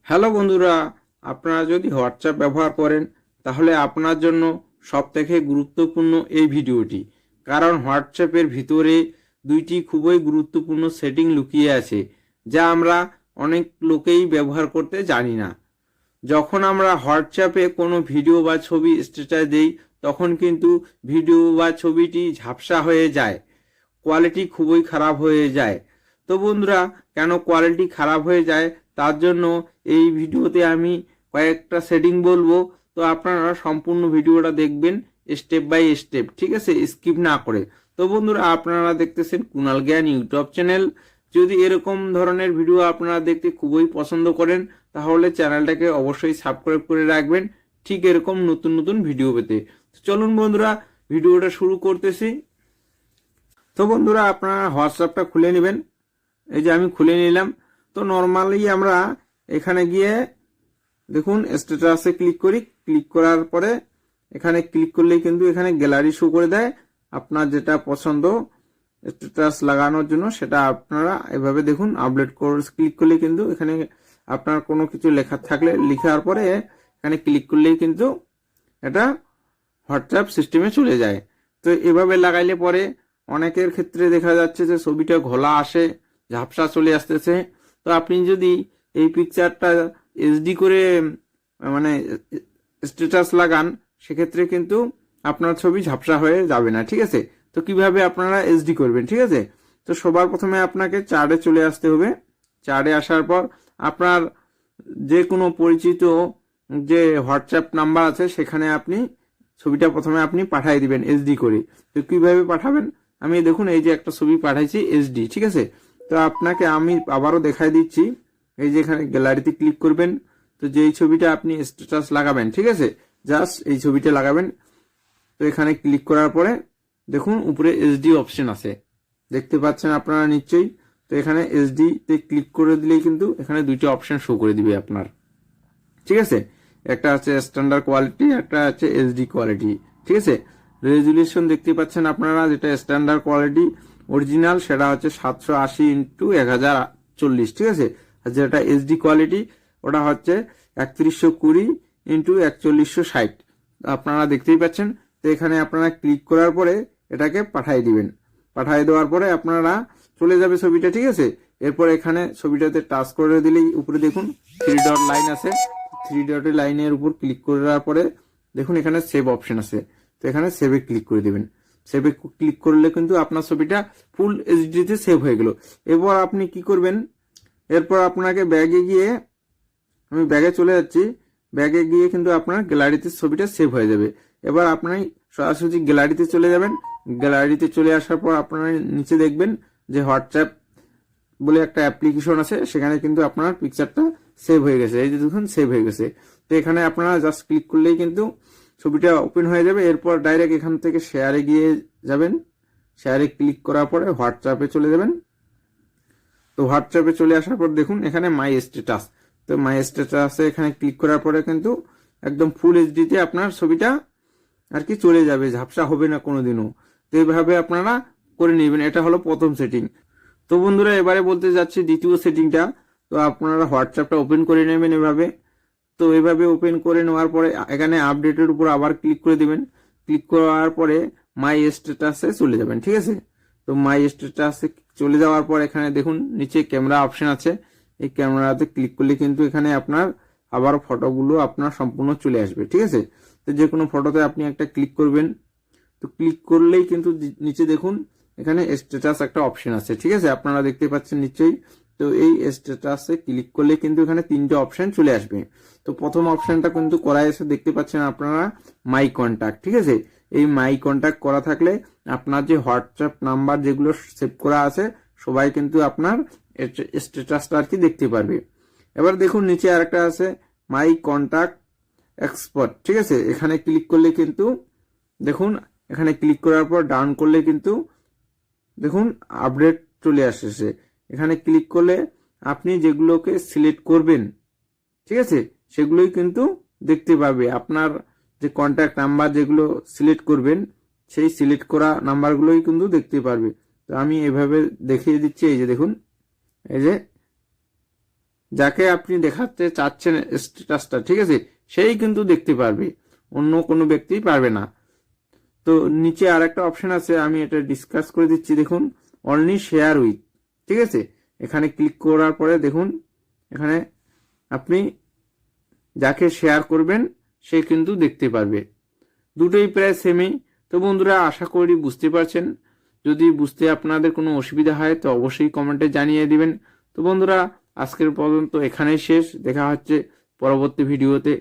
Hello বন্ধুরা, আপনারা যদি হোয়াটসঅ্যাপ ব্যবহার করেন তাহলে আপনার জন্য সবথেকে গুরুত্বপূর্ণ এই ভিডিওটি। কারণ হোয়াটসঅ্যাপের ভিতরে দুইটি খুবই গুরুত্বপূর্ণ সেটিং লুকিয়ে আছে, যা আমরা অনেক লোকেই ব্যবহার করতে জানি না। যখন আমরা হোয়াটসঅ্যাপে কোনো ভিডিও বা ছবি স্ট্যাটাস দেই, তখন কিন্তু ভিডিও বা ছবিটি ঝাপসা হয়ে যায়, কোয়ালিটি খুবই খারাপ হয়ে যায়। তো বন্ধুরা, কেন কোয়ালিটি খারাপ হয়ে যায় তার জন্য এই ভিডিওতে আমি কয়েকটা সেটিং বলবো। তো আপনারা সম্পূর্ণ ভিডিওটা দেখবেন স্টেপ বাই স্টেপ, ঠিক আছে, স্কিপ না করে। তো বন্ধুরা, আপনারা দেখতেছেন কুণাল জ্ঞান ইউটিউব চ্যানেল। যদি এরকম ধরনের ভিডিও আপনারা দেখতে খুবই পছন্দ করেন তাহলে চ্যানেলটাকে অবশ্যই সাবস্ক্রাইব করে রাখবেন, ঠিক এরকম নতুন নতুন ভিডিও পেতে। চলুন বন্ধুরা, ভিডিওটা শুরু করতেছি। তো বন্ধুরা, আপনারা হোয়াটসঅ্যাপটা খুলে নেবেন। এই যে আমি খুলে নিলাম। তো নর্মালি আমরা এখানে গিয়ে দেখুন স্ট্যাটাসে ক্লিক করি। ক্লিক করার পরে এখানে ক্লিক করলেই কিন্তু এখানে গ্যালারি শো করে দেয়। আপনার যেটা পছন্দ স্ট্যাটাস লাগানোর জন্য সেটা আপনারা এভাবে দেখুন আপডেট করে ক্লিক করলে কিন্তু এখানে আপনার কোনো কিছু লেখা থাকলে লেখার পরে এখানে ক্লিক করলেই কিন্তু এটা হোয়াটসঅ্যাপ সিস্টেমে চলে যায়। তো এভাবে লাগাইলে পরে অনেকের ক্ষেত্রে দেখা যাচ্ছে যে ছবিটা ঘোলা আসে, ঝাপসা চলে আসতেছে। তো আপনি যদি এই পিকচারটা এইচডি করে মানে স্ট্যাটাস লাগান, সেক্ষেত্রে কিন্তু আপনার ছবি ঝাপসা হয়ে যাবে না, ঠিক আছে। তো কিভাবে আপনারা এইচডি করবেন, ঠিক আছে। তো সবার প্রথমে আপনাকে চার্টে চলে আসতে হবে। চার্টে আসার পর আপনার যে কোনো পরিচিত যে হোয়াটসঅ্যাপ নাম্বার আছে সেখানে আপনি ছবিটা প্রথমে আপনি পাঠিয়ে দিবেন এইচডি করে। তো কিভাবে পাঠাবেন, আমি দেখুন এই যে একটা ছবি পাঠাইছি এইচডি, ঠিক আছে। তো আপনাকে আমি আবারও দেখাই দিচ্ছি। এই যে এখানে গ্যালারিতে ক্লিক করবেন। তো যেই ছবিটা আপনি স্ট্যাটাস লাগাবেন, ঠিক আছে, জাস্ট এই ছবিটা লাগাবেন। তো এখানে ক্লিক করার পরে দেখুন উপরে এইচডি অপশন আছে, দেখতে পাচ্ছেন আপনারা নিশ্চয়ই। তো এখানে এইচডি তে ক্লিক করে দিলেই কিন্তু এখানে দুইটা অপশন শো করে দিবে আপনার, ঠিক আছে। একটা আছে স্ট্যান্ডার্ড কোয়ালিটি, একটা আছে এইচডি কোয়ালিটি, ঠিক আছে। রেজুলেশন দেখতে পাচ্ছেন আপনারা, যেটা স্ট্যান্ডার্ড কোয়ালিটি অরিজিনাল সেটা হচ্ছে 780x1040, ঠিক আছে। আর যেটা এইচডি কোয়ালিটি ওটা হচ্ছে 3120x4160, আপনারা দেখতেই পাচ্ছেন। তো এখানে আপনারা ক্লিক করার পরে এটাকে পাঠিয়ে দিবেন। পাঠিয়ে দেওয়ার পরে আপনারা চলে যাবে ছবিটা, ঠিক আছে। এরপর এখানে ছবিটাতে টাচ করে দিলেই উপরে দেখুন 3 ডট লাইন আছে। 3 ডট লাইনের উপর ক্লিক করার পরে দেখুন এখানে সেভ অপশন আছে। তো এখানে সেভে ক্লিক করে দিবেন। সেভে ক্লিক করলে কিন্তু আপনার ছবিটা ফুল এইচডি তে সেভ হয়ে গেল। এরপর আপনি কি করবেন, এরপর আপনাকে ব্যাগে গিয়ে, আমি ব্যাগে চলে যাচ্ছি, ব্যাগে গিয়ে কিন্তু আপনার গ্যালারিতে ছবিটা সেভ হয়ে যাবে। এবার আপনি সরাসরি গ্যালারিতে চলে যাবেন। গ্যালারিতে চলে আসার পর আপনারা নিচে দেখবেন যে হোয়াটসঅ্যাপ বলে একটা অ্যাপ্লিকেশন আছে, সেখানে কিন্তু আপনার পিকচারটা সেভ হয়ে গেছে। এই যে দেখুন সেভ হয়ে গেছে। তো এখানে আপনারা জাস্ট ক্লিক করলেই কিন্তু ছবিটা ওপেন হয়ে যাবে। এরপর ডাইরেক্ট এখান থেকে শেয়ারে গিয়ে যাবেন। শেয়ারে ক্লিক করার পরে হোয়াটসঅ্যাপে চলে যাবেন। তো হোয়াটসঅ্যাপে চলে আসার পর দেখুন এখানে মাই স্ট্যাটাস। তো মাই স্ট্যাটাসে এখানে ক্লিক করার পরে কিন্তু একদম ফুল এইচডিতে আপনার ছবিটা আর কি চলে যাবে, ঝাপসা হবে না কোনোদিনও। তো এইভাবে আপনারা করে নেবেন। এটা হলো প্রথম সেটিং। তো বন্ধুরা, এবারে বলতে যাচ্ছি দ্বিতীয় সেটিংটা। তো আপনারা হোয়াটসঅ্যাপটা ওপেন করে নেবেন এভাবে। তো এভাবে ওপেন করে নেওয়ার পরে এখানে আপডেটের উপর আবার ক্লিক করে দিবেন। ক্লিক করার পরে মাই স্ট্যাটাসে চলে যাবেন, ঠিক আছে। তো মাই স্ট্যাটাসে চলে যাওয়ার পর এখানে দেখুন নিচে ক্যামেরা অপশন আছে। এই ক্যামেরাতে ক্লিক করলে কিন্তু এখানে আপনার আবার ফটোগুলো আপনার সম্পূর্ণ চলে আসবে, ঠিক আছে। তো যে কোনো ফটোতে আপনি একটা ক্লিক করবেন। তো ক্লিক করলেই কিন্তু নিচে দেখুন এখানে স্ট্যাটাস একটা অপশন আছে, ঠিক আছে, আপনারা দেখতে পাচ্ছেন নিশ্চয়ই। তো এই স্ট্যাটাসে ক্লিক করলে কিন্তু এখানে তিনটে অপশন চলে আসবে। তো প্রথম অপশনটা কিন্তু করা এসে দেখতে পাচ্ছেন আপনারা মাই কন্ট্যাক্ট, ঠিক আছে। এই মাই কন্ট্যাক্ট করা থাকলে আপনার যে হোয়াটসঅ্যাপ নাম্বার যেগুলো সেভ করা আছে সবাই কিন্তু আপনার স্ট্যাটাসটা আর কি দেখতে পারবে। এবার দেখুন নিচে আরেকটা আছে মাই কন্ট্যাক্ট এক্সপার্ট, ঠিক আছে। এখানে ক্লিক করলে কিন্তু দেখুন এখানে ক্লিক করার পর ডাউন করলে কিন্তু দেখুন আপডেট চলে আসছে। এখানে ক্লিক করলে আপনি যেগুলোকে সিলেক্ট করবেন, ঠিক আছে, সেগুলোই কিন্তু দেখতে পাবে। আপনার যে কন্ট্যাক্ট নাম্বার যেগুলো সিলেক্ট করবেন সেই সিলেক্ট করা নাম্বারগুলোই কিন্তু দেখতে পারবে। তো আমি এভাবে দেখিয়ে দিচ্ছি। এই যে দেখুন, এই যে যাকে আপনি দেখাতে চাচ্ছেন স্ট্যাটাসটা, ঠিক আছে, সেই কিন্তু দেখতে পারবে, অন্য কোনো ব্যক্তি পারবে না। তো নিচে আর একটা অপশন আছে, আমি এটা ডিসকাস করে দিচ্ছি। দেখুন, অনলি শেয়ার উইথ, ঠিক আছে, এখানে ক্লিক করার পরে দেখুন এখানে আপনি যাকে শেয়ার করবেন সে কিন্তু দেখতে পারবে। দুটোই প্রায় সেমই। তো বন্ধুরা, আশা করি বুঝতে পারছেন। যদি বুঝতে আপনাদের কোনো অসুবিধা হয় তো অবশ্যই কমেন্টে জানিয়ে দিবেন। তো বন্ধুরা, আজকের পর্যন্ত এখানেই শেষ। দেখা হচ্ছে পরবর্তী ভিডিওতে।